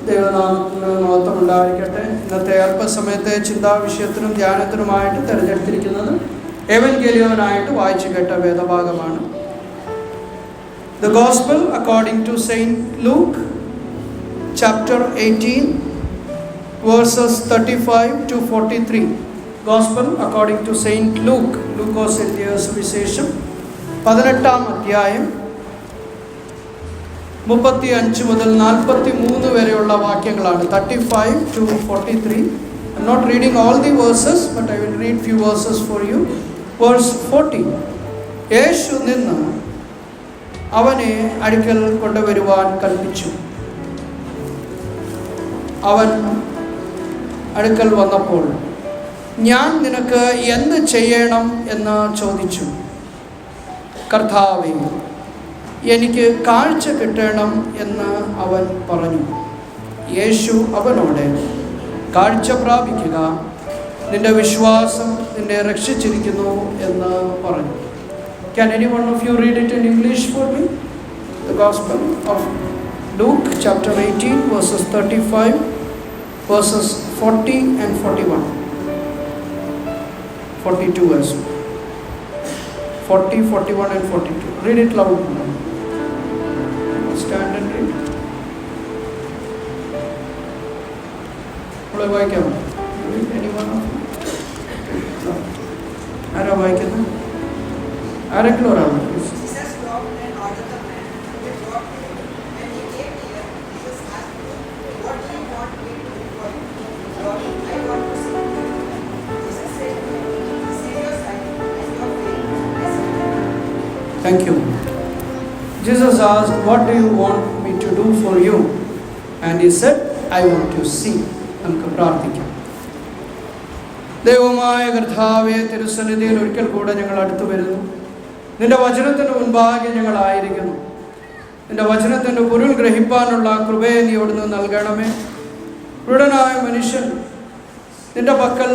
ദൈവനാമത്തിന് മഹത്വം ഉണ്ടായിരിക്കട്ടെ. ഇന്നത്തെ അല്പസമയത്തെ ചിന്താവിഷയത്തിനും ധ്യാനത്തിനുമായിട്ട് തിരഞ്ഞെടുത്തിരിക്കുന്നത് എവൻഗേലിയോനായിട്ട് വായിച്ചു കേട്ട വേദഭാഗമാണ്. The Gospel according to Saint Luke, chapter 18, verses 35 to 43. Gospel according to Saint Luke, ലൂക്കോസ് എഴുതിയ സുവിശേഷം 18-ാം അധ്യായം 35 മുതൽ 43 വരെയുള്ള വാക്യങ്ങളാണ്. 35 to 43. I'm not reading all the verses, but I will read few verses for you. Verse 40. യേശു നിന്ന് അവനെ അടുക്കൽ കൊണ്ടുവരുവാൻ കൽപ്പിച്ചു. അവൻ അടുക്കൽ വന്നപ്പോൾ, ഞാൻ നിനക്ക് എന്ത് ചെയ്യണം എന്ന് ചോദിച്ചു. കർത്താവേ, എനിക്ക് കാഴ്ച കിട്ടണം എന്ന് അവൻ പറഞ്ഞു. യേശു അവനോട്, കാഴ്ച പ്രാപിക്കുക, നിന്റെ വിശ്വാസം നിന്നെ രക്ഷിച്ചിരിക്കുന്നു എന്ന് പറഞ്ഞു. Can any one of you read it in English for me? The Gospel of Luke, chapter 18, verses 35, verses 40 and 41. 42 as well. 40, 41 and 42. Read it loud. Stand and read. What do I give? Anyone of you? Ara vaikana? ആരെങ്കിലും ഒരാൾ. Thank you. Jesus asked, what do you want me to do for you? And he said, I want to see. നമുക്ക് പ്രാർത്ഥിക്കാം. ദൈവമായ കർത്താവേ, തിരുസന്നിധിയിൽ ഒരിക്കൽ കൂടെ ഞങ്ങൾ അടുത്തു വരുന്നു. നിന്റെ വചനത്തിന് മുൻപാകെ ഞങ്ങളായിരിക്കുന്നു. നിന്റെ വചനത്തിൻ്റെ പൊരുൾ ഗ്രഹിപ്പാനുള്ള കൃപയെ നീ അവിടുന്ന് നൽകണമേ. ക്രൂരനായ മനുഷ്യൻ നിന്റെ പക്കൽ,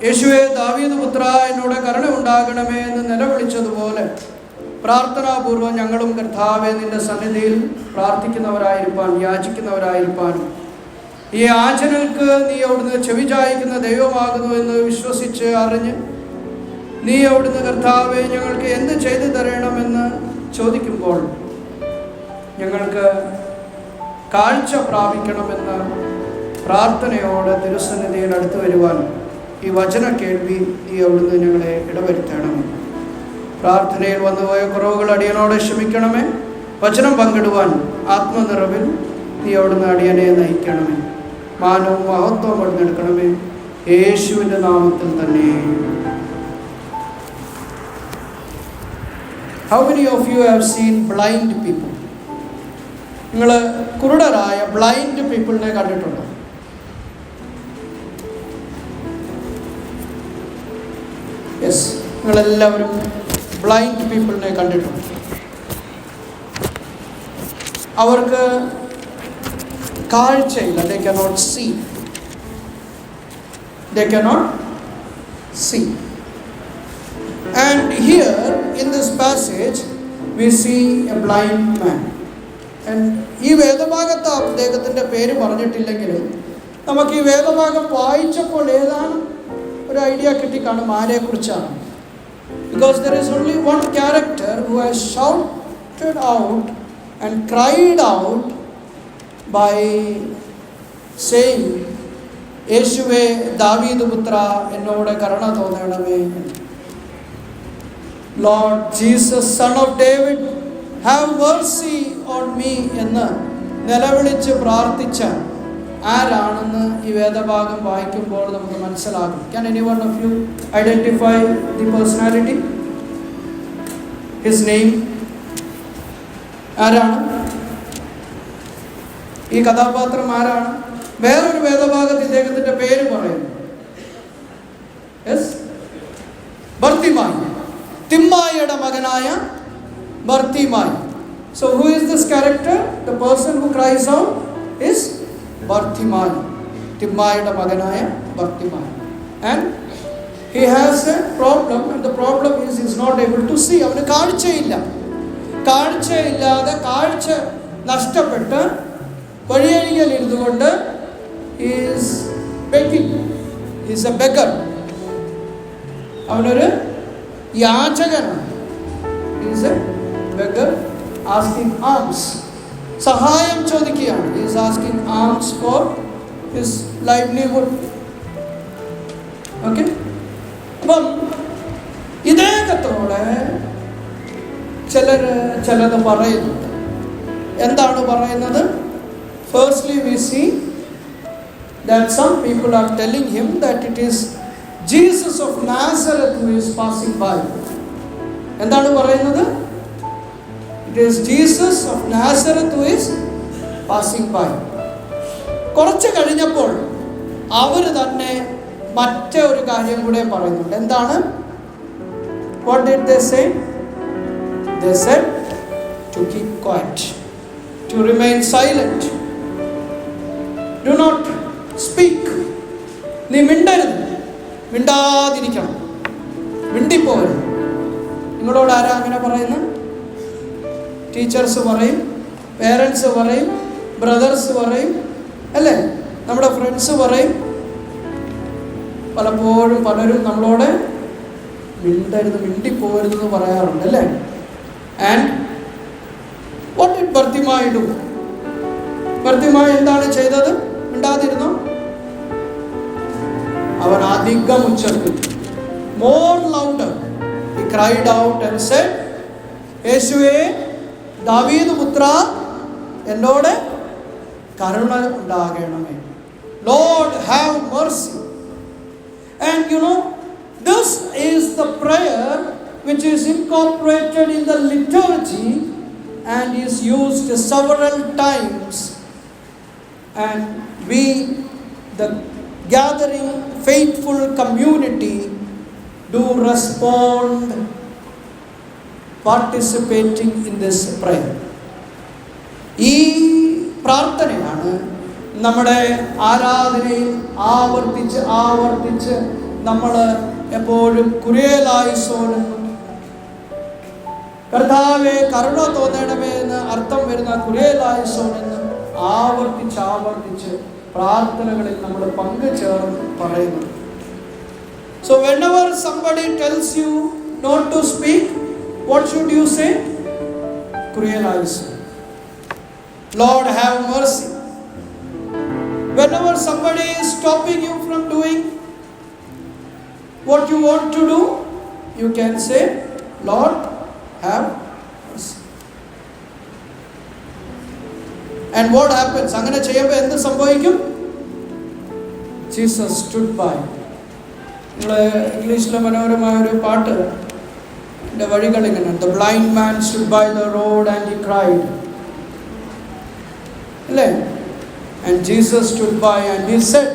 യേശുവേ ദാവീദ് പുത്ര, എന്നോട് കരുണ ഉണ്ടാകണമേ എന്ന് നിലവിളിച്ചതുപോലെ പ്രാർത്ഥനാപൂർവം ഞങ്ങളും കർത്താവേ നിന്റെ സന്നിധിയിൽ പ്രാർത്ഥിക്കുന്നവരായിരിക്കാൻ, യാചിക്കുന്നവരായിരിക്കാനും ഈ യാചനകൾക്ക് നീ അവിടുന്ന് ചെവി ചായിക്കുന്ന ദൈവമാകുന്നു എന്ന് വിശ്വസിച്ച് അറിഞ്ഞ് നീ അവിടുന്ന് കർത്താവേ ഞങ്ങൾക്ക് എന്ത് ചെയ്തു തരണമെന്ന് ചോദിക്കുമ്പോൾ ഞങ്ങൾക്ക് കാഴ്ച പ്രാപിക്കണമെന്ന പ്രാർത്ഥനയോടെ തിരുസന്നിധിയിൽ അടുത്തു വരുവാൻ ഈ വചന കേൾവി നീ അവിടുന്ന് ഞങ്ങളെ ഇടവരുത്തണമേ. പ്രാർത്ഥനയിൽ വന്നുപോയ കുറവുകൾ അടിയനോടെ ക്ഷമിക്കണമേ. വചനം പങ്കിടുവാൻ ആത്മനിറവിൽ നീ അവിടുന്ന് അടിയനെ നയിക്കണമേ. മാനവും മഹത്വവും അവിടുന്നെടുക്കണമേ. യേശുവിൻ്റെ നാമത്തിൽ തന്നെ. How many of you have seen blind people? നിങ്ങൾ കുരുടരായ ബ്ലൈൻഡ് പീപ്പിളിനെ കണ്ടിട്ടുണ്ടോ? യെസ്, നിങ്ങളെല്ലാവരും ബ്ലൈൻഡ് പീപ്പിളിനെ കണ്ടിട്ടുണ്ട്. അവർക്ക് കാഴ്ചയില്ല. They cannot see. They cannot see. And here in this passage we see a blind man. And ഈ വേദഭാഗത്ത് അദ്ദേഹത്തിൻ്റെ പേര് പറഞ്ഞിട്ടില്ലെങ്കിലും നമുക്ക് ഈ വേദഭാഗം വായിച്ചപ്പോൾ ഏതാണ് ഒരു ഐഡിയ കിട്ടിക്കാണും ആരെക്കുറിച്ചാണ്. Because there is only one character who has shouted out and cried out by saying, യേശുവേ ദാവീദ് പുത്ര, എന്നോട് കരുണ തോന്നണമേ. Lord Jesus, son of David, have mercy on me എന്ന് നിലവിളിച്ച് പ്രാർത്ഥിച്ച ആരാണെന്ന് ഈ വേദഭാഗം വായിക്കുമ്പോൾ നമുക്ക് മനസ്സിലാകും. Can anyone of you identify the personality? His name? ആരാണ് ഈ കഥാപാത്രം? ആരാണ്? വേറൊരു വേദഭാഗത്ത് ഇദ്ദേഹത്തിന്റെ പേര് പറയുന്നു. യെസ്, ബർത്തിമായി, തിമ്മായിയുടെ മകനായ Bartimaeus. So who is this character? The person who cries out is Bartimaeus, തിമ്മായിയുടെ മകനായ Bartimaeus. And he has a problem, and the problem is he is not able to see. അവന് കാഴ്ചയില്ല. കാഴ്ചയില്ലാതെ, കാഴ്ച നഷ്ടപ്പെട്ട് വഴിയരികിൽ ഇരുന്നുകൊണ്ട് is begging. He's a beggar. അവനൊരു യാചകനാണ്. He's a beggar asking alms. സഹായം ചോദിക്കുകയാണ്. He is asking alms for his livelihood. Okay. അപ്പം ഇദ്ദേഹത്തോടെ ചിലത് പറയുന്നുണ്ട്. എന്താണ് പറയുന്നത്? Firstly, we see that some people are telling him that it is Jesus of Nazareth who is passing by. എന്താണ് പറയുന്നത്? It is Jesus of Nazareth who is passing by. കുറച്ച് കഴിഞ്ഞപ്പോൾ അവർ തന്നെ മറ്റൊരു കാര്യം കൂടെ പറയുന്നുണ്ട്. എന്താണ്? What did they say? They said to keep quiet, to remain silent, do not speak. നീ മിണ്ടരുത്, മിണ്ടാതിരിക്കണം, മിണ്ടിപ്പോകരുത്. നിങ്ങളോട് ആരാ അങ്ങനെ പറയുന്നത്? ടീച്ചേഴ്സ് പറയും, പേരൻസ് പറയും, ബ്രദേഴ്സ് പറയും, അല്ലേ? നമ്മുടെ ഫ്രണ്ട്സ് പറയും. പലപ്പോഴും പലരും നമ്മളോട് മിണ്ടരുത്, മിണ്ടിപ്പോകരുതെന്ന് പറയാറുണ്ട്, അല്ലേ? And what did Bartimaeus do? Bartimaeus എന്താണ് ചെയ്തത്? മിണ്ടാതിരുന്നു. അവൻ അധികം ഉച്ചത്തിൽ, more louder, he cried out and said, യേശുവേ ദാവീദ് പുത്ര, എന്നോട് കരുണ ഉണ്ടാകണമേ. Lord, have mercy. And you know, this is the prayer which is incorporated in the liturgy and is used several times, and we, the gathering faithful community, do respond participating in this prayer. ഈ പ്രാർത്ഥനയാണ് നമ്മുടെ ആരാധനയിൽ ആവർത്തിച്ച് നമ്മൾ എപ്പോഴും കുരിയലായിസോനെന്നും കർത്താവേ കരുണ തോന്നണമേ എന്ന് അർത്ഥം വരുന്ന കുരിയലായിസോൻ എന്ന് ആവർത്തിച്ച് പ്രാർത്ഥനകളിൽ നമ്മൾ പങ്കുചേർന്ന് പറയുന്നു. So whenever somebody tells you not to speak, what should you say? Kuryalaison. Lord, have mercy. Whenever somebody is stopping you from doing what you want to do, you can say, Lord, have mercy. And what happens? അങ്ങനെ ചെയ്യുമ്പോൾ എന്ത് സംഭവിക്കും? Jesus stood by. നിങ്ങൾ ഇംഗ്ലീഷിലെ മനോഹരമായ ഒരു പാട്ട്, എൻ്റെ വഴികൾ ഇങ്ങനെ, the blind man stood by the road and he cried, അല്ലേ? And Jesus stood by and he said,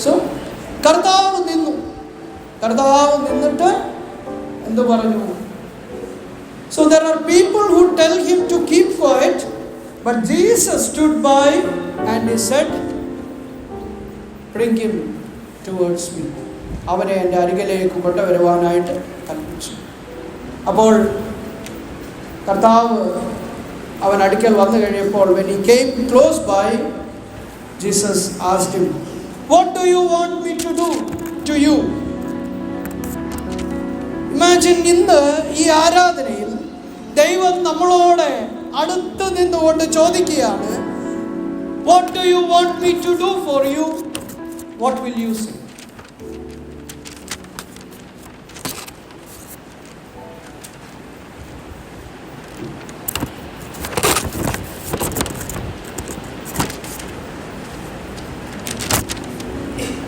so കർത്താവ് നിന്നിട്ട് എന്ത് പറഞ്ഞു? So there are people who tell him to keep quiet, but Jesus stood by and he said, bring him towards me. അവനെ എൻ്റെ അരികിലേക്ക് കൊണ്ടുവരുവാനായിട്ട് കൽപ്പിച്ചു. അപ്പോൾ കർത്താവ് അവൻ അടുക്കൽ വന്നു കഴിഞ്ഞപ്പോൾ, when he came close by, Jesus asked him, what do you want me to do to you? Imagine, ഇന്ന് ഈ ആരാധനയിൽ ദൈവം നമ്മളോട് അടുത്ത് നിന്നുകൊണ്ട് ചോദിക്കുകയാണ്, what do you want me to do for you? What will you say?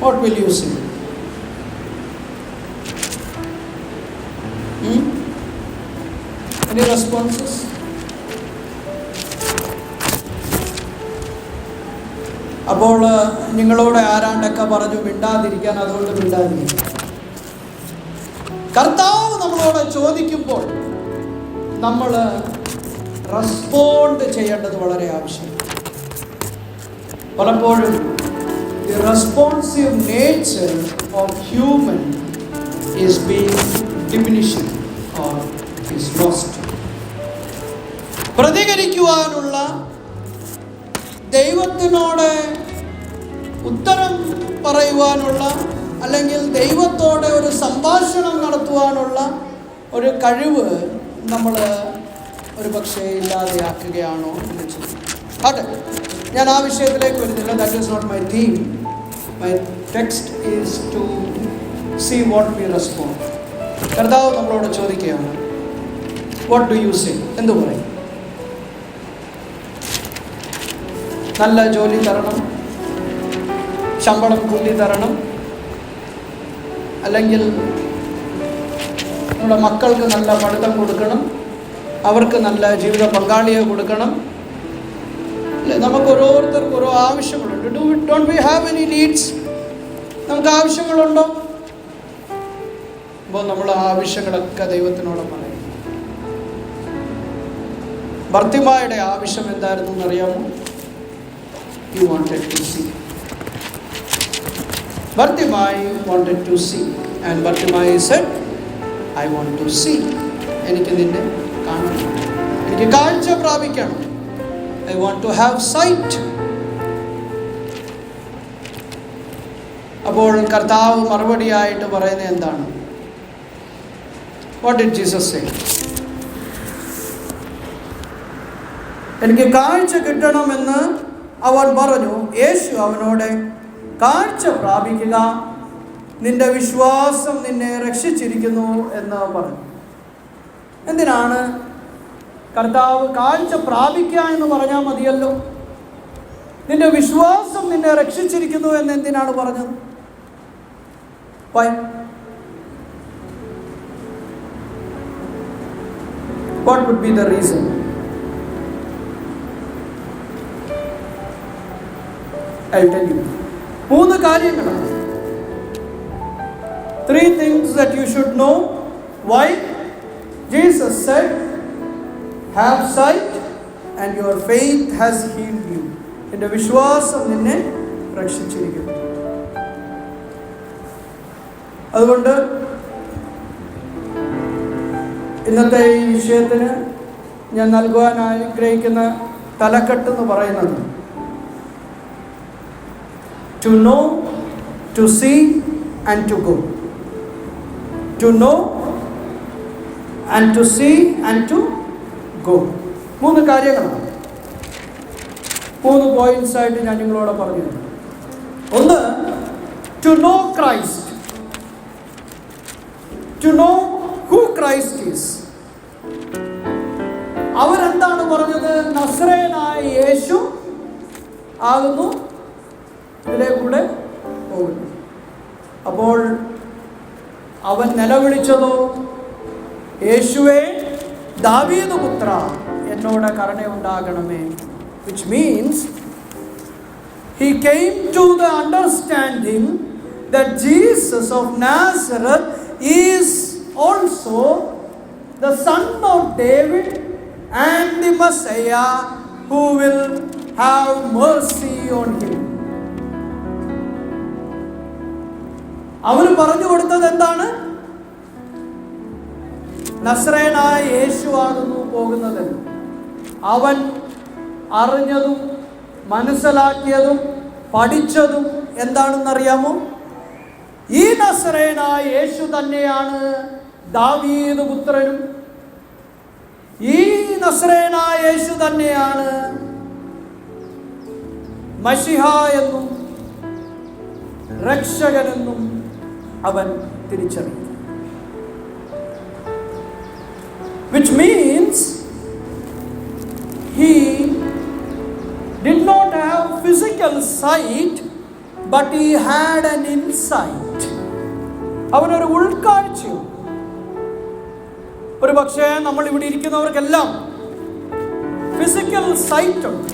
What will you say? Any responses? അപ്പോൾ നിങ്ങളോട് ആരാണ്ടൊക്കെ പറഞ്ഞു മിണ്ടാതിരിക്കാൻ, അതുകൊണ്ട് മിണ്ടാതിരിക്കും. കർത്താവ് നമ്മളോട് ചോദിക്കുമ്പോൾ നമ്മൾ റെസ്പോണ്ട് ചെയ്യേണ്ടത് വളരെ ആവശ്യമാണ്. പലപ്പോഴും the responsive nature of human is being diminished or is lost. പ്രതികരിക്കുവാനുള്ള, ദൈവത്തിനോട് ഉത്തരം പറയുവാനുള്ള, അല്ലെങ്കിൽ ദൈവത്തോടെ ഒരു സംഭാഷണം നടത്തുവാനുള്ള ഒരു കഴിവ് നമ്മൾ ഒരു പക്ഷേ ഇല്ലാതെയാക്കുകയാണോ എന്ന് ചോദിക്കും. അതെ, ഞാൻ ആ വിഷയത്തിലേക്ക് വരുന്നില്ല. That is not my theme. My text is to see what we respond. കർത്താവ് നമ്മളോട് ചോദിക്കുകയാണ്, വാട്ട് ഡു യു സേ? എന്തു പറയും? നല്ല ജോലി തരണം, ശമ്പളം കൂട്ടി തരണം, അല്ലെങ്കിൽ നമ്മുടെ മക്കൾക്ക് നല്ല പഠിത്തം കൊടുക്കണം, അവർക്ക് നല്ല ജീവിത പങ്കാളിയെ കൊടുക്കണം. അല്ലേ, നമുക്ക് ഓരോരുത്തർക്കും ഓരോ ആവശ്യങ്ങളുണ്ട്. Don't we have any needs? നമുക്ക് ആവശ്യങ്ങളുണ്ടോ? അപ്പോൾ നമ്മൾ ആവശ്യങ്ങളൊക്കെ ദൈവത്തിനോട് പറയും. ബർത്തിമായുടെ ആവശ്യം എന്തായിരുന്നു എന്നറിയാമോ? He wanted to see. Bartimaeus wanted to see, and Bartimaeus said, I want to see. എനിക്ക് നിന്നെ കാണണം, എനിക്ക് കാഴ്ച പ്രാപിക്കണം. I want to have sight. അപ്പോൾ കർത്താവ് മറുപടിയായിട്ട് പറയുന്നത് എന്താണ്? What did Jesus say? എനിക്ക് കാഴ്ച കിട്ടണമെന്ന് അവൻ പറഞ്ഞു. യേശു അവനോട്, കാഴ്ച പ്രാപിക്കുക, നിന്റെ വിശ്വാസം നിന്നെ രക്ഷിച്ചിരിക്കുന്നു എന്ന് പറഞ്ഞു. എന്തിനാണ് കർത്താവ് കാഴ്ച പ്രാപിക്കുക എന്ന് പറഞ്ഞാൽ മതിയല്ലോ? നിന്റെ വിശ്വാസം നിന്നെ രക്ഷിച്ചിരിക്കുന്നു എന്ന് എന്തിനാണ് പറഞ്ഞത്? Why? What would be the reason? I'll tell you. 3 കാര്യങ്ങളാണ്. 3 things that you should know why Jesus said, have sight and your faith has healed you. നിന്റെ വിശ്വാസം നിന്നെ രക്ഷിച്ചിരിക്കുന്നു. അതുകൊണ്ട് ഇന്നത്തെ ഈ വിഷയത്തിന് ഞാൻ നൽകുവാൻ ആഗ്രഹിക്കുന്ന തലക്കെട്ടെന്ന് പറയുന്നത് to know, to see and to go. To know and to see and to go. 3 കാര്യങ്ങളാണ്. 3 പോയിന്റ്സ് ആയിട്ട് ഞാൻ നിങ്ങളോട് പറഞ്ഞു. ഒന്ന്, to know Christ. To know who Christ is. അവരെന്താണ് പറഞ്ഞത്? നസ്രയനായ യേശു ആകുന്നു ഇതിലേക്കൂടെ പോകുന്നു. അപ്പോൾ അവൻ നിലവിളിച്ചതോ, യേശുവേ ദാവീദ് പുത്ര, എന്നോട് കരുണയുണ്ടാകണമേ. Which means he came to the understanding that Jesus of Nazareth is also the son of David and the Messiah who will have mercy on him. അവർ പറഞ്ഞു കൊടുത്തത് എന്താണ്? നസ്രയനായ യേശു ആകുന്നു പോകുന്നത്. അവൻ അറിഞ്ഞതും മനസ്സിലാക്കിയതും പഠിച്ചതും എന്താണെന്നറിയാമോ? ഈ നസ്രയനായ യേശു തന്നെയാണ് ദാവീദ് പുത്രനും, ഈ നസ്രയനായ യേശു തന്നെയാണ് മശിഹ എന്നും രക്ഷകനെന്നും അവൻ തിരിച്ചറിഞ്ഞു. Which means he did not have physical sight, but he had an insight. അവനൊരു ഉൾക്കാഴ്ചയും. ഒരു പക്ഷേ നമ്മൾ ഇവിടെ ഇരിക്കുന്നവർക്കെല്ലാം ഫിസിക്കൽ സൈറ്റ് ഉണ്ട്,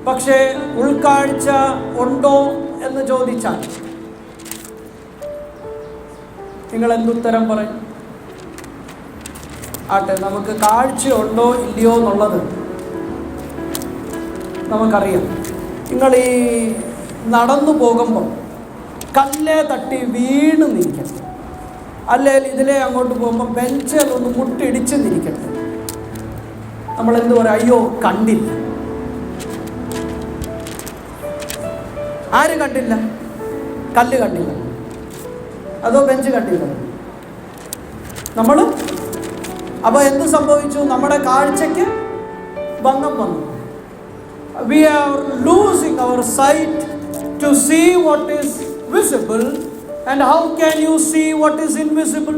പക്ഷേ ഉൾക്കാഴ്ച ഉണ്ടോ എന്ന് ചോദിച്ചാൽ നിങ്ങൾ എന്തുത്തരം പറയും? ആട്ടെ, നമുക്ക് കാഴ്ചയുണ്ടോ ഇല്ലയോ എന്നുള്ളത് നമുക്കറിയാം. നിങ്ങൾ ഈ നടന്നു പോകുമ്പോൾ കല്ലേ തട്ടി വീണ് നിൽക്കണം, അല്ലെങ്കിൽ ഇതിലെ അങ്ങോട്ട് പോകുമ്പോൾ ബെഞ്ചിലൊന്ന് മുട്ടിടിച്ച് നിൽക്കട്ടെ, നമ്മളെന്ത് പറയാം? അയ്യോ കണ്ടില്ല. ആര് കണ്ടില്ല? കല്ല് കണ്ടില്ല, അതോ ബെഞ്ച് കണ്ടില്ല? നമ്മൾ അപ്പോൾ എന്ത് സംഭവിച്ചു? നമ്മുടെ കാഴ്ചയ്ക്ക് ഭംഗം വന്നു. We are losing our sight to see what is visible. And how can you see what is invisible?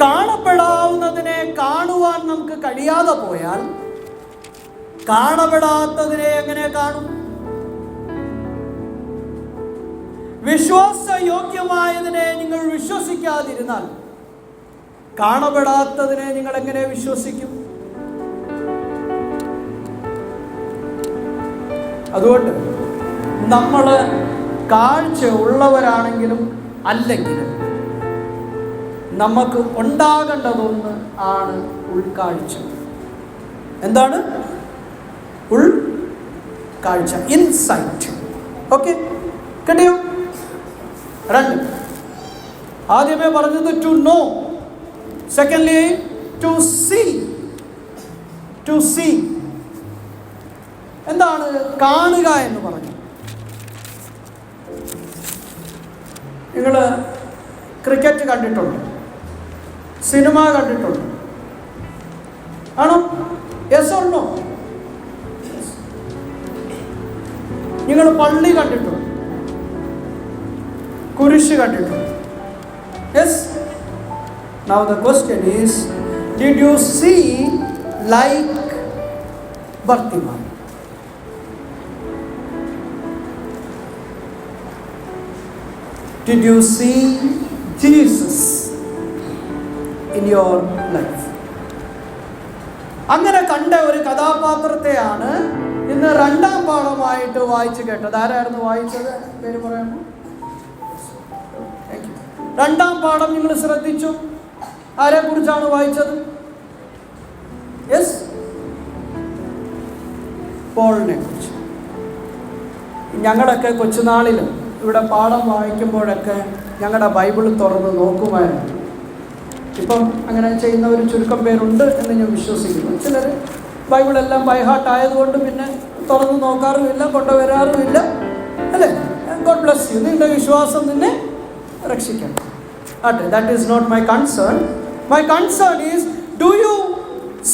കാണപ്പെടാവുന്നതിനെ കാണുവാൻ നമുക്ക് കഴിയാതെ പോയാൽ കാണപ്പെടാത്തതിനെ എങ്ങനെ കാണും? വിശ്വാസയോഗ്യമായതിനെ നിങ്ങൾ വിശ്വസിക്കാതിരുന്നാൽ കാണപ്പെടാത്തതിനെ നിങ്ങൾ എങ്ങനെ വിശ്വസിക്കും? അതുകൊണ്ട് നമ്മൾ കാഴ്ച ഉള്ളവരാണെങ്കിലും അല്ലെങ്കിലും നമുക്ക് ഉണ്ടാകേണ്ടതൊന്ന് ആണ് ഉൾക്കാഴ്ച. എന്താണ് ഉൾക്കാഴ്ച? ഇൻസൈറ്റ്. ഓക്കെ, കിട്ടിയോ? രണ്ട്. ആദ്യമേ പറഞ്ഞത് to know, secondly to see. To see എന്താണ്? കാണുക എന്ന് പറഞ്ഞു. നിങ്ങൾ ക്രിക്കറ്റ് കണ്ടിട്ടുണ്ട്, സിനിമ കണ്ടിട്ടുണ്ട്, ആണോ? Yes or no? നിങ്ങൾ പള്ളി കണ്ടിട്ടുണ്ട്, കുരിശ് കണ്ടിട്ടുണ്ട്, yes? Now the question is, did you see like Bartimaeus? Did you see Jesus in your life? അങ്ങനെ കണ്ട ഒരു കഥാപാത്രത്തെയാണ് ഇന്ന് രണ്ടാം പാഠമായിട്ട് വായിച്ചു കേട്ടത്. ആരായിരുന്നു വായിച്ചത്? പേര് പറയാമോ? രണ്ടാം പാഠം നിങ്ങൾ ശ്രദ്ധിച്ചു? ആരെ കുറിച്ചാണ് വായിച്ചത്? യെസ്, പോളിനെ കുറിച്ച്. ഞങ്ങളൊക്കെ കൊച്ചുനാളിൽ ഇവിടെ പാഠം വായിക്കുമ്പോഴൊക്കെ ഞങ്ങളുടെ ബൈബിൾ തുറന്ന് നോക്കുമായിരുന്നു. ഇപ്പം അങ്ങനെ ചെയ്യുന്ന ഒരു ചുരുക്കം പേരുണ്ട് എന്ന് ഞാൻ വിശ്വസിക്കുന്നു. ചിലർ ബൈബിളെല്ലാം ബൈഹാർട്ട് ആയതുകൊണ്ട് പിന്നെ തുറന്ന് നോക്കാറുമില്ല, കൊണ്ടുവരാറുമില്ല, അല്ലേ? God bless you. നിങ്ങളുടെ വിശ്വാസം നിന്നെ രക്ഷിക്കണം. അതെ, that is not my concern. My concern is, do you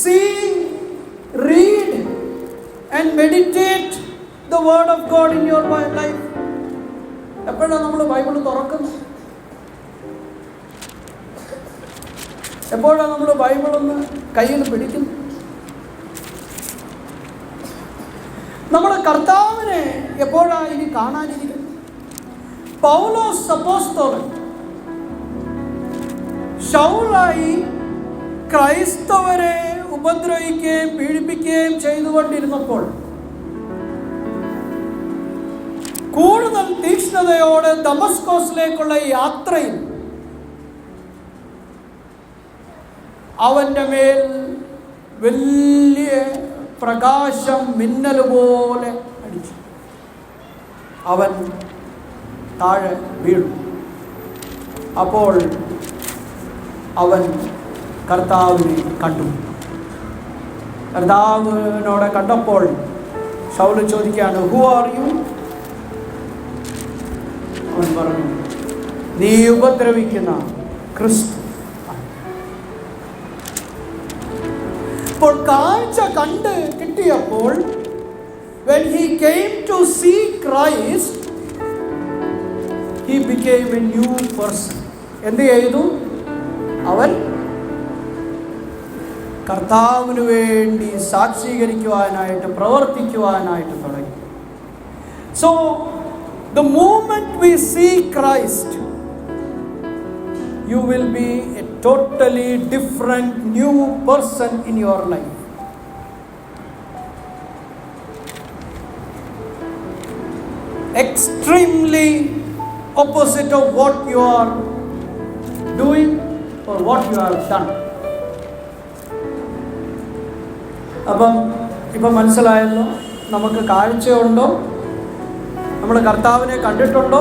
see, read and meditate the word of God in your life? എപ്പോഴാണ് നമ്മൾ ബൈബിൾ തുറക്കുന്നത്? എപ്പോഴാണ് നമ്മൾ ബൈബിളൊന്ന് കയ്യിൽ പിടിക്കുന്നത്? നമ്മൾ കർത്താവിനെ എപ്പോഴാണ് ഇനി കാണാനിരിക്കുന്നത്? പൗലോസ് അപ്പോസ്തലൻ ശൗലായി ക്രൈസ്തവരെ ഉപദ്രവിക്കുകയും പീഡിപ്പിക്കുകയും ചെയ്തുകൊണ്ടിരുന്നപ്പോൾ കൂടുതൽ തീക്ഷ്ണതയോടെ ദമസ്കോസിലേക്കുള്ള യാത്രയിൽ അവൻ്റെ മേൽ വലിയ പ്രകാശം മിന്നൽ പോലെ അടിച്ചു. അവൻ താഴെ വീണു. അപ്പോൾ അവൻ കർത്താവിനെ കണ്ടു. കർത്താവിനോടെ കണ്ടപ്പോൾ ശൗൽ ചോദിക്കുകയാണ്, ഹു ആർ യു? അവൻ പറഞ്ഞു, നീ ഉപദ്രവിക്കുന്ന ക്രിസ്തു. അപ്പോൾ കാഴ്ച കണ്ട് കിട്ടിയപ്പോൾ, when he came to see Christ, he became a new person. എന്ത് ചെയ്തു? അവൻ കർത്താവിന് വേണ്ടി സാക്ഷീകരിക്കുവാനായിട്ട്, പ്രവർത്തിക്കുവാനായിട്ട് തുടങ്ങി. So the moment we see Christ, you will be a totally different new person in your life. Extremely opposite of what you are doing or what you have done. അപ്പം ഇപ്പം മനസ്സിലായല്ലോ, നമുക്ക് കാഴ്ചയുണ്ടോ? നമ്മൾ കർത്താവിനെ കണ്ടിട്ടുണ്ടോ?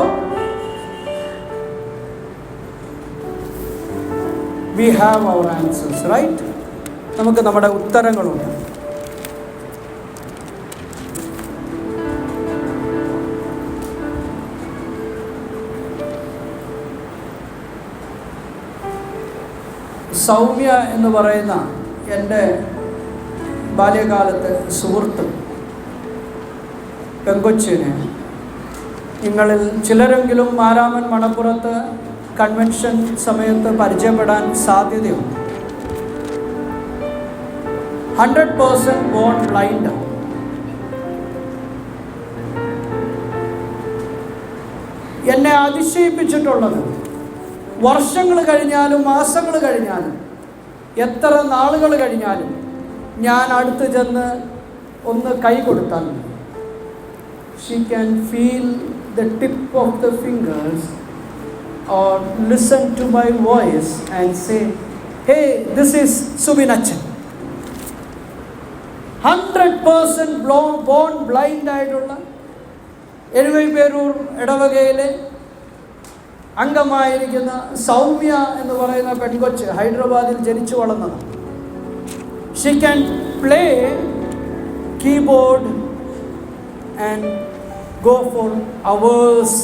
we have our answers, right? നമുക്ക് നമ്മുടെ ഉത്തരങ്ങളുണ്ട്. സൗമ്യ എന്ന് പറയുന്ന എൻ്റെ ബാല്യകാലത്തെ സുഹൃത്ത് പെങ്കൊച്ചിനെ നിങ്ങളിൽ ചിലരെങ്കിലും മാരാമൻ മണപ്പുറത്ത് കൺവെൻഷൻ സമയത്ത് പരിചയപ്പെടാൻ സാധ്യതയുണ്ട്. 100% ബോൺ ബ്ലൈൻഡ്. എന്നെ അതിശയിപ്പിച്ചിട്ടുള്ളത് വർഷങ്ങൾ കഴിഞ്ഞാലും മാസങ്ങൾ കഴിഞ്ഞാലും എത്ര നാളുകൾ കഴിഞ്ഞാലും ഞാൻ അടുത്ത് ചെന്ന് ഒന്ന് കൈ കൊടുത്താൽ she can feel the tip of the fingers or listen to my voice and say, hey, this is Subinachan. 100% born blind ആയിട്ടുള്ള എഴുവൈപേരൂർ ഇടവകയിലെ അംഗമായിരിക്കുന്ന സൗമ്യ എന്ന് പറയുന്ന പെൺകൊച്ച് ഹൈദരാബാദിൽ ജനിച്ചു വളർന്നതാണ്. She can play keyboard and go for hours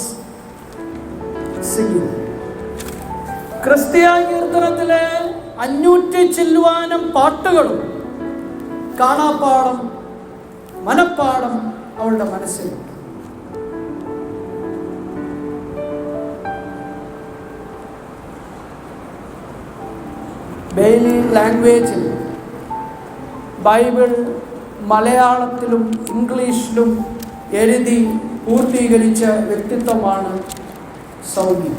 singing. ക്രിസ്തീയ കീർത്തനത്തിലെ 500 ചില്ലുവാനം പാട്ടുകളും കാണാപ്പാടം മനപ്പാടം അവളുടെ മനസ്സിലുണ്ട്. ബെയ്ലി ലാംഗ്വേജിൽ ബൈബിൾ മലയാളത്തിലും ഇംഗ്ലീഷിലും എഴുതി പൂർത്തീകരിച്ച വ്യക്തിത്വമാണ് സൗമ്യ.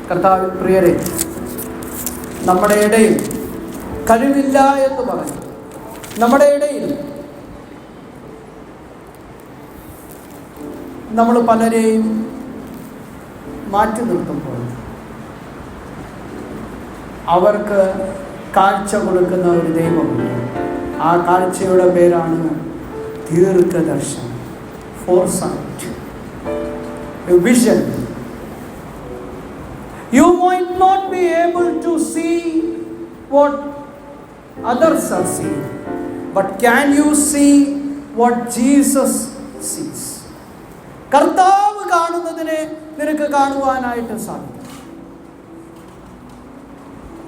കർത്താവിൽ പ്രിയരെ, നമ്മുടെ ഇടയിൽ കഴിവില്ല എന്ന് പറഞ്ഞു നമ്മുടെ ഇടയിൽ നമ്മൾ പലരെയും മാറ്റി നിർത്തുമ്പോൾ അവർക്ക് കാഴ്ച കൊടുക്കുന്ന ഒരു ദൈവമുണ്ട്. ആ കാഴ്ചയുടെ പേരാണ് ദീർഘദർശനം, foresight, a vision. You might not be able to see what others are seeing, but can you see what Jesus sees? കർത്താവ് കാണുന്നതിനെ നിനക്ക് കാണുവാനായിട്ട് സാധിക്കും.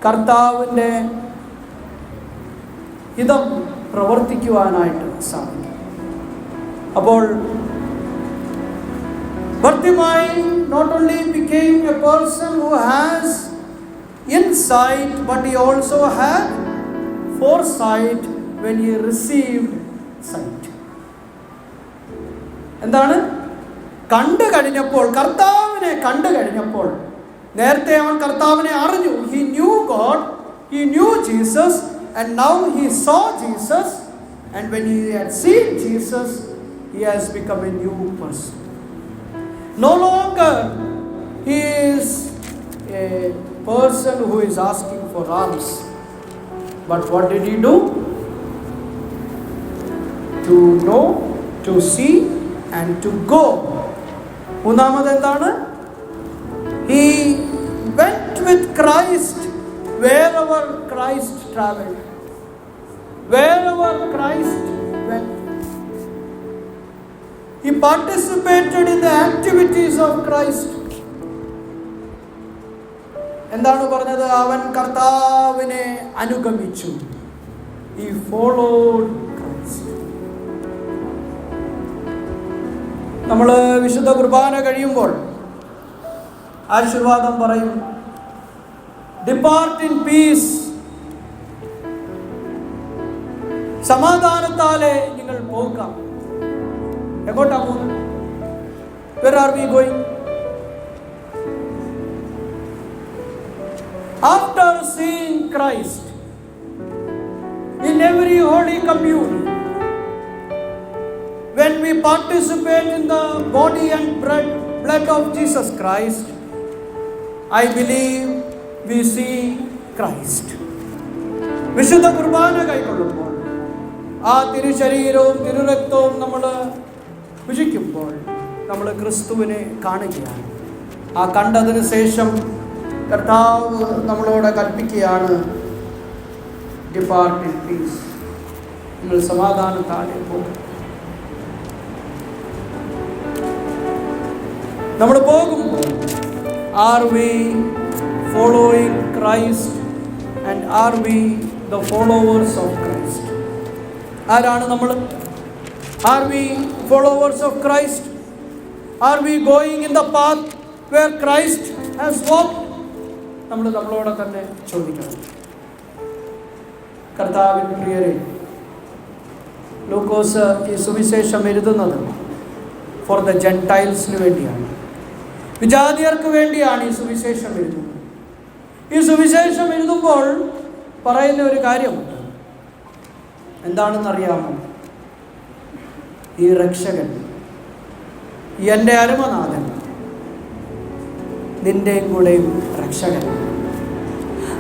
കർത്താവിൻ്റെ ഹിതം പ്രവർത്തിക്കുവാനായിട്ട് സാധിക്കും. അപ്പോൾ Bartimaeus not only became a person who has insight, but he also had foresight when he received sight. എന്താണ്? കണ്ടു കഴിഞ്ഞപ്പോൾ, കർത്താവിനെ കണ്ടു കഴിഞ്ഞപ്പോൾ, നേരത്തെ അവൻ കർത്താവിനെ അറിഞ്ഞു. He knew God, he knew Jesus, and now he saw Jesus, and when he had seen Jesus, he has become a new person. No longer he is a person who is asking for alms, but what did he do? To know, to see, and to go. മൂന്നാമത് എന്താണ്? He went with Christ wherever Christ traveled. Wherever Christ went, he participated in the activities of Christ. എന്താണ് പറഞ്ഞത്? അവൻ കർത്താവിനെ അനുഗമിച്ചു. He followed Christ. നമ്മൾ വിശുദ്ധ കുർബാന കഴിയുമ്പോൾ ആശീർവാദം പറയും, ഡിപ്പാർട്ട് ഇൻ പീസ്. സമാധാനത്താലെ നിങ്ങൾ പോകാം. എങ്ങോട്ടാ പോകുന്നത്? Where are we going? After seeing Christ in every holy communion, when we participate in the body and blood of Jesus Christ, I believe we see Christ. വിശുദ്ധ കുർബാന കൈക്കൊള്ളുമ്പോൾ, ആ തിരുശരീരവും തിരുരക്തവും നമ്മൾ ഭുജിക്കുമ്പോൾ നമ്മൾ ക്രിസ്തുവിനെ കാണുകയാണ്. ആ കണ്ടതിന് ശേഷം കർത്താവ് നമ്മളോട് കൽപ്പിക്കുകയാണ്, ഡിപ്പാർട്ട് ഇൻ പീസ്, നിങ്ങൾ സമാധാനത്താലെ പോകും. നമ്മൾ പോകുമ്പോൾ are we following Christ and are we the followers of Christ? ആരാണ് നമ്മൾ? Are we followers of Christ? Are we going in the path where Christ has walked? നമ്മൾ നമ്മളോട് തന്നെ ചോദിക്കണം. കർത്താവിൻ പ്രിയരെ, ലൂക്കോസ് ഈ സുവിശേഷം എഴുതുന്നത് ഫോർ ദ ജെൻറ്റൈൽസിന് വേണ്ടിയാണ്, വിജാതിയർക്ക് വേണ്ടിയാണ് ഈ സുവിശേഷം എഴുതുന്നത്. ഈ സുവിശേഷം എഴുതുമ്പോൾ പറയുന്ന ഒരു കാര്യമുണ്ട്. എന്താണെന്നറിയാമോ? ഈ രക്ഷകൻ, എൻ്റെ അരുമനാഥൻ, നിന്റെയും കൂടെയും രക്ഷകൻ,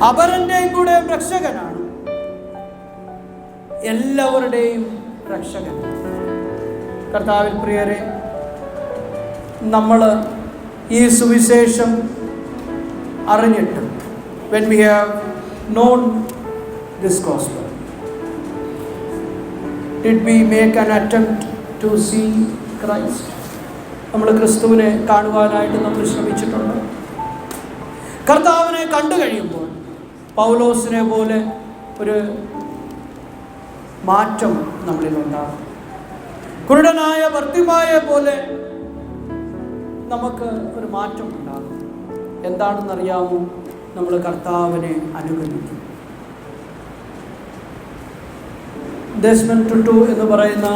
അപരൻ്റെയും കൂടെയും രക്ഷകനാണ്, എല്ലാവരുടെയും രക്ഷകൻ. കർത്താവിൽ പ്രിയരെ, നമ്മൾ ഈ സുവിശേഷം അറിഞ്ഞിട്ട്, when we have known this gospel, did we make an attempt to see Christ? നമ്മൾ ക്രിസ്തുവിനെ കാണുവാനായിട്ട് നമ്മൾ ശ്രമിച്ചിട്ടുണ്ട്. കർത്താവിനെ കണ്ടു കഴിയുമ്പോൾ പൗലോസിനെ പോലെ ഒരു മാറ്റം നമ്മളിലുണ്ടാകും. കുരുടനായ ബർത്തിമായെ പോലെ നമുക്ക് ഒരു മാറ്റം ഉണ്ടാകും. എന്താണെന്നറിയാമോ? നമ്മൾ കർത്താവിനെ അനുഗമിക്കും. ഡെസ്മണ്ട് ടുട്ടു എന്ന് പറയുന്ന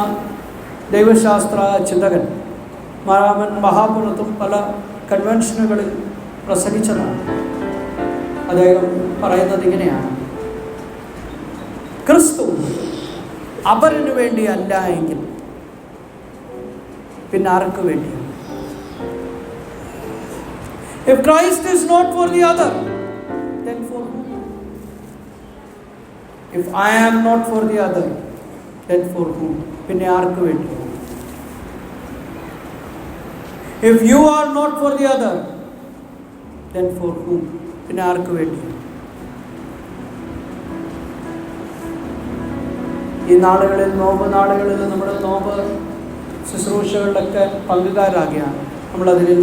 ദൈവശാസ്ത്ര ചിന്തകൻ മഹാപുരത്തും പല കൺവെൻഷനുകളിൽ പ്രസംഗിച്ചതാണ്. അദ്ദേഹം പറയുന്നത് ഇങ്ങനെയാണ്: ക്രിസ്തു അപരന് വേണ്ടി അല്ല എങ്കിൽ പിന്നെ ആർക്ക് വേണ്ടിയാണ്? If Christ is not for the other, then for whom? If I am not for the other, then for whom? പിന്നെ ആർക്ക് വേണ്ടി? If you are not for the other, then for whom? പിന്നെ ആർക്ക് വേണ്ടി? ഈ നാളുകളിൽ, നോമ്പ് നാളുകളിൽ, നമ്മുടെ നോമ്പ് ശുശ്രൂഷകളിലൊക്കെ പങ്കുകാരാകുകയാണ്. നമ്മളതിൽ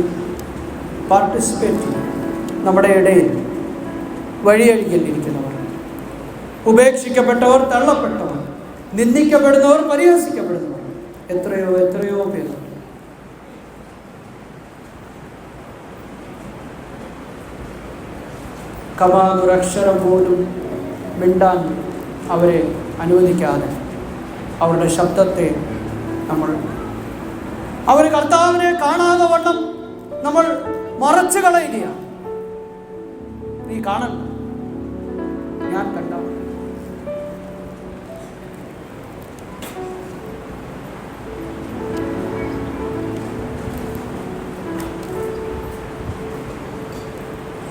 പാർട്ടിസിപ്പേറ്റ് ചെയ്യും. നമ്മുടെ ഇടയിൽ വഴിയഴികലിരിക്കുന്നവർ, ഉപേക്ഷിക്കപ്പെട്ടവർ, തള്ളപ്പെട്ടവർ, നിന്ദിക്കപ്പെടുന്നവർ, പരിഹസിക്കപ്പെടുന്നവർ, എത്രയോ എത്രയോ പേർ. കമാനൊരക്ഷരം പോലും മിണ്ടാൻ അവരെ അനുവദിക്കാതെ അവരുടെ ശബ്ദത്തെ അവർ കർത്താവിനെ കാണാതെ വണ്ണം നമ്മൾ മറച്ചു കളയുകയാണ്. നീ കാണണ്ട, ഞാൻ കണ്ട.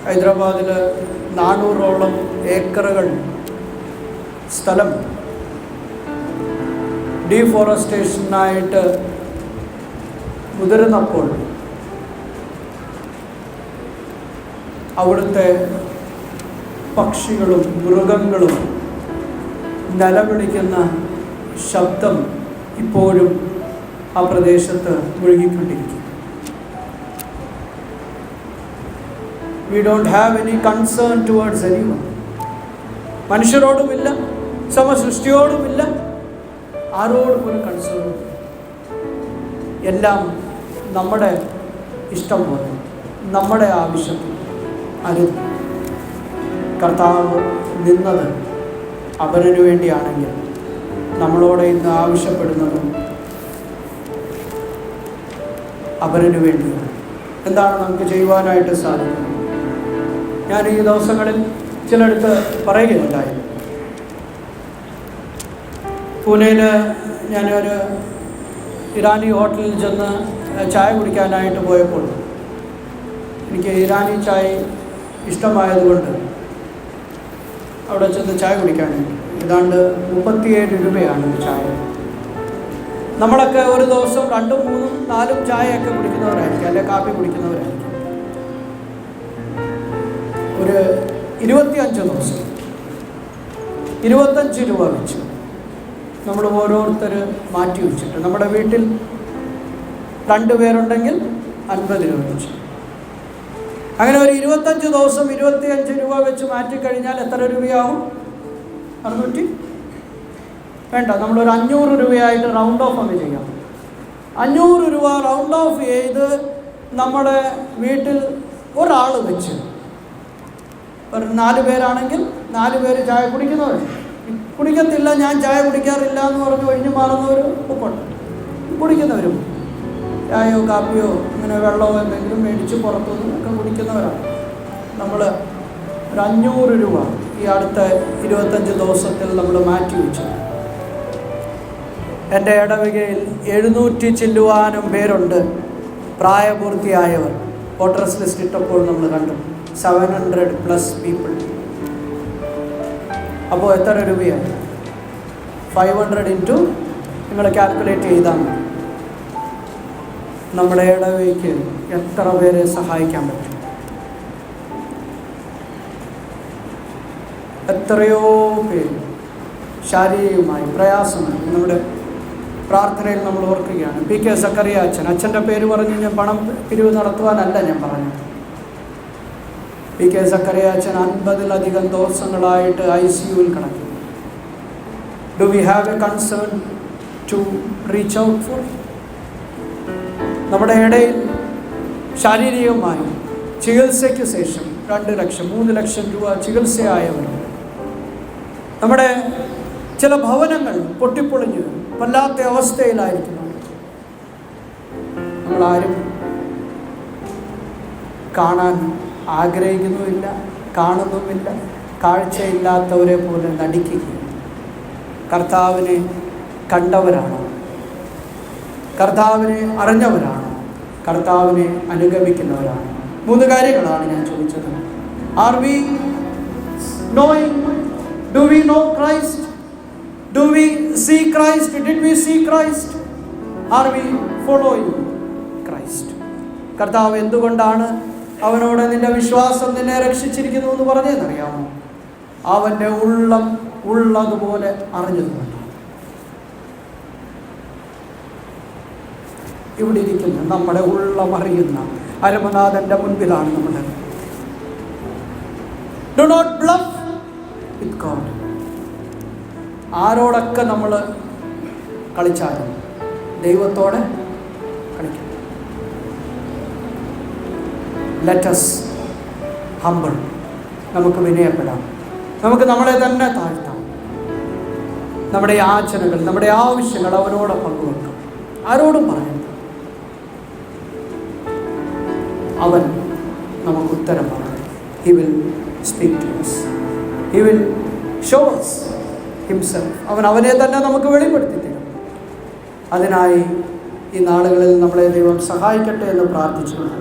ഹൈദരാബാദിൽ 400ഓളം ഏക്കറുകൾ സ്ഥലം ഡീഫോറസ്റ്റേഷനായിട്ട് മുതിർന്നപ്പോൾ അവിടുത്തെ പക്ഷികളും മൃഗങ്ങളും നിലവിളിക്കുന്ന ശബ്ദം ഇപ്പോഴും ആ പ്രദേശത്ത് മുഴുകിക്കൊണ്ടിരിക്കും. We don't have any concern towards anyone. മനുഷ്യരോടുമില്ല, സമസൃഷ്ടിയോടുമില്ല, ആരോടും ഒരു കൺസേൺ. എല്ലാം നമ്മുടെ ഇഷ്ടം പോലെ, നമ്മുടെ ആവശ്യത്തിന് അരുത്. കർത്താവ് നിന്നത് അവനു വേണ്ടിയാണെങ്കിൽ നമ്മളോട് ഇന്ന് ആവശ്യപ്പെടുന്നതും അവനു വേണ്ടിയാണ്. എന്താണ് നമുക്ക് ചെയ്യുവാനായിട്ട് സാധിക്കുന്നത്? ഞാൻ ഈ ദിവസങ്ങളിൽ ചിലയിടത്ത് പറയുകയുണ്ടായി. പൂനെയിൽ ഞാനൊരു ഇറാനി ഹോട്ടലിൽ ചെന്ന് ചായ കുടിക്കാനായിട്ട് പോയപ്പോൾ എനിക്ക് ഇറാനി ചായ ഇഷ്ടമായതുകൊണ്ട് അവിടെ ചെന്ന് ചായ കുടിക്കാനായിട്ട് ഏതാണ്ട് 37 രൂപയാണ് ചായ. നമ്മളൊക്കെ ഒരു ദിവസം 2, 3, 4 ചായയൊക്കെ കുടിക്കുന്നവരായിരിക്കും, അല്ലെങ്കിൽ കാപ്പി കുടിക്കുന്നവരായിരിക്കും. ഒരു 25 ദിവസം 25 രൂപ വെച്ച് നമ്മൾ ഓരോരുത്തർ മാറ്റി വെച്ചിട്ട്, നമ്മുടെ വീട്ടിൽ 2 പേരുണ്ടെങ്കിൽ 50 രൂപ വെച്ച്, അങ്ങനെ ഒരു 25 ദിവസം 25 രൂപ വെച്ച് മാറ്റിക്കഴിഞ്ഞാൽ എത്ര രൂപയാവും? 600 വേണ്ട, നമ്മളൊരു 500 രൂപയായിട്ട് റൗണ്ട് ഓഫ് അങ്ങ് ചെയ്യാം. 500 രൂപ റൗണ്ട് ഓഫ് ചെയ്ത് നമ്മുടെ വീട്ടിൽ ഒരാൾ വെച്ച്, ഒരു 4 പേരാണെങ്കിൽ 4 പേര് ചായ കുടിക്കുന്നവർ, കുടിക്കത്തില്ല ഞാൻ ചായ കുടിക്കാറില്ല എന്ന് പറഞ്ഞ് ഒഴിഞ്ഞു മാറുന്നവർ ഉപ്പുണ്ട്, കുടിക്കുന്നവരും ചായയോ കാപ്പിയോ ഇങ്ങനെ വെള്ളമോ എന്തെങ്കിലും മേടിച്ച് പുറത്തുനിന്ന് ഒക്കെ കുടിക്കുന്നവരാണ്. നമ്മൾ ഒരു 500 രൂപ ഈ അടുത്ത 25 ദിവസത്തിൽ നമ്മൾ മാറ്റി വെച്ചു. എൻ്റെ ഇടവകയിൽ 700 ചില്ലുവാനും പേരുണ്ട് പ്രായപൂർത്തിയായവർ. വോട്ടേഴ്സ് ലിസ്റ്റ് ഇട്ടപ്പോൾ നമ്മൾ കണ്ടു 700+ പീപ്പിൾ. അപ്പോൾ എത്ര രൂപയാണ്? 500 ഇൻറ്റു നിങ്ങൾ കാൽക്കുലേറ്റ് ചെയ്താൽ മതി. നമ്മുടെ ഇടവകയ്ക്ക് എത്ര പേരെ സഹായിക്കാൻ പറ്റും? എത്രയോ പേര് ശാരീരികമായി പ്രയാസമായി നമ്മുടെ പ്രാർത്ഥനയിൽ നമ്മൾ ഓർക്കുകയാണ്. പി കെ സക്കറിയ അച്ഛൻ്റെ പേര് പറഞ്ഞ് ഞാൻ പണം പിരിവ് നടത്തുവാനല്ല ഞാൻ പറഞ്ഞത്. പി കെ സക്കറിയ 50-ലധികം ദിവസങ്ങളായിട്ട് ICUവിൽ കിടക്കുന്നു. Do we have a concern to reach out for? നമ്മുടെ ഇടയിൽ ശാരീരികമായി ചികിത്സയ്ക്ക് ശേഷം 2 ലക്ഷം 3 ലക്ഷം രൂപ ചികിത്സയായവർ, നമ്മുടെ ചില ഭവനങ്ങൾ പൊട്ടിപ്പൊളിഞ്ഞ് വല്ലാത്ത അവസ്ഥയിലായിരിക്കുന്നു. നമ്മളാരും കാണാൻ ആഗ്രഹിക്കുന്നുമില്ല, കാണുന്നുമില്ല, കാഴ്ചയില്ലാത്തവരെ പോലെ നടിക്കുകയാണ്. കർത്താവിനെ കണ്ടവരാണോ? കർത്താവിനെ അറിഞ്ഞവരാണോ? കർത്താവിനെ അനുഗമിക്കുന്നവരാണോ? 3 കാര്യങ്ങളാണ് ഞാൻ ചോദിച്ചത്. Are we knowing? Do we know Christ? Do we see Christ? Did we see Christ? Are we following Christ? കർത്താവ് എന്തുകൊണ്ടാണ് അവനോട് നിന്റെ വിശ്വാസം നിന്നെ രക്ഷിച്ചിരിക്കുന്നു എന്ന് പറഞ്ഞതെന്നറിയാമോ? അവൻ്റെ ഉള്ളം ഉള്ളതുപോലെ അറിഞ്ഞതുകൊണ്ട്. ഇവിടെ ഇരിക്കുന്ന നമ്മുടെ ഉള്ളം അറിയുന്ന അരമനാഥൻ്റെ മുൻപിലാണ് നമ്മൾ. Do not bluff with God. ആരോടൊക്കെ നമ്മൾ കളിച്ചാലും ദൈവത്തോടെ കളിക്കണം. Let us humble. നമുക്ക് വിനയപ്പെടാം, നമുക്ക് നമ്മളെ തന്നെ താഴ്ത്താം. നമ്മുടെ യാചനകൾ, നമ്മുടെ ആവശ്യങ്ങൾ അവരോട് പങ്കുവെക്കാം. ആരോടും പറയണം. അവൻ നമുക്ക് ഉത്തരം പറയും. He will speak to us. He will show us himself. അവനെ തന്നെ നമുക്ക് വെളിപ്പെടുത്തി തരും. അതിനായി ഈ നാളുകളിൽ നമ്മളെ ദൈവം സഹായിക്കട്ടെ എന്ന് പ്രാർത്ഥിച്ചുകൊണ്ട്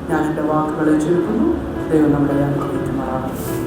ഞാൻ എൻ്റെ വാക്കുകളെ ചുരുക്കുന്നു. ദൈവം നമ്മളെ അനുഗ്രഹിക്കുമാറാകട്ടെ.